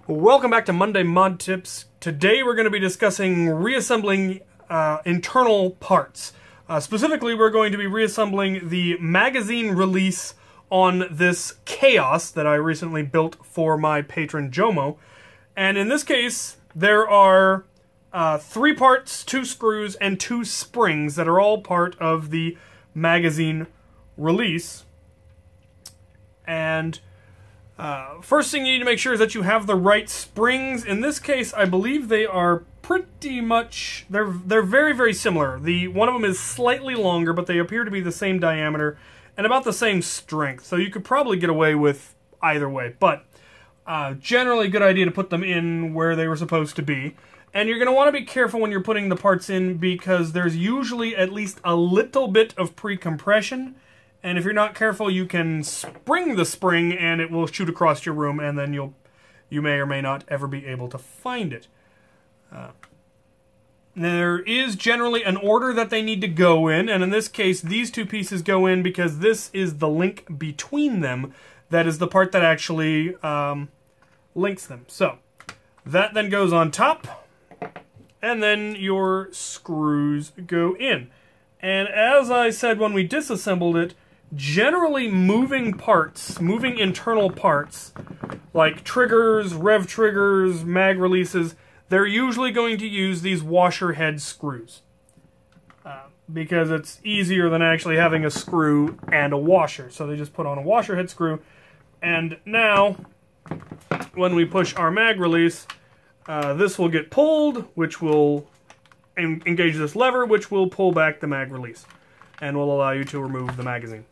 Welcome back to Monday Mod Tips. Today we're going to be discussing reassembling internal parts. Specifically, we're going to be reassembling the magazine release on this Chaos that I recently built for my patron Jomo. And in this case, there are 3 parts, 2 screws, and 2 springs that are all part of the magazine release. And first thing you need to make sure is that you have the right springs. In this case, I believe they are pretty much, they're very, very similar. One of them is slightly longer, but they appear to be the same diameter and about the same strength. So you could probably get away with either way, but generally a good idea to put them in where they were supposed to be. And you're going to want to be careful when you're putting the parts in because there's usually at least a little bit of pre-compression. And if you're not careful, you can spring the spring and it will shoot across your room, and then you may or may not ever be able to find it. There is generally an order that they need to go in, and in this case, these 2 pieces go in because this is the link between them. That is the part that actually links them. So, that then goes on top, and then your screws go in. And as I said when we disassembled it, generally moving internal parts, like triggers, rev triggers, mag releases, they're usually going to use these washer head screws. Because it's easier than actually having a screw and a washer. So they just put on a washer head screw. And now, when we push our mag release, this will get pulled, which will engage this lever, which will pull back the mag release. And will allow you to remove the magazine.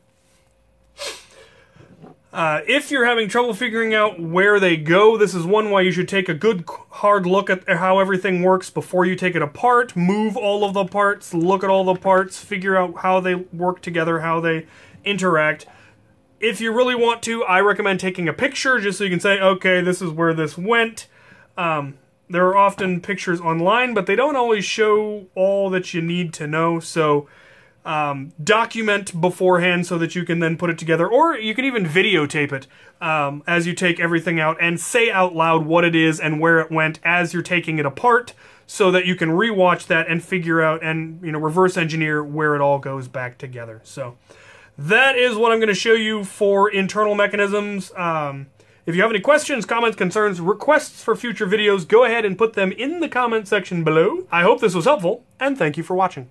If you're having trouble figuring out where they go, this is one way you should take a good hard look at how everything works before you take it apart. Move all of the parts, look at all the parts, figure out how they work together, how they interact. If you really want to, I recommend taking a picture just so you can say, okay, this is where this went. There are often pictures online, but they don't always show all that you need to know, so document beforehand so that you can then put it together, or you can even videotape it as you take everything out and say out loud what it is and where it went as you're taking it apart so that you can rewatch that and figure out and reverse engineer where it all goes back together. So that is what I'm going to show you for internal mechanisms. If you have any questions, comments, concerns, requests for future videos, go ahead and put them in the comment section below. I hope this was helpful, and thank you for watching.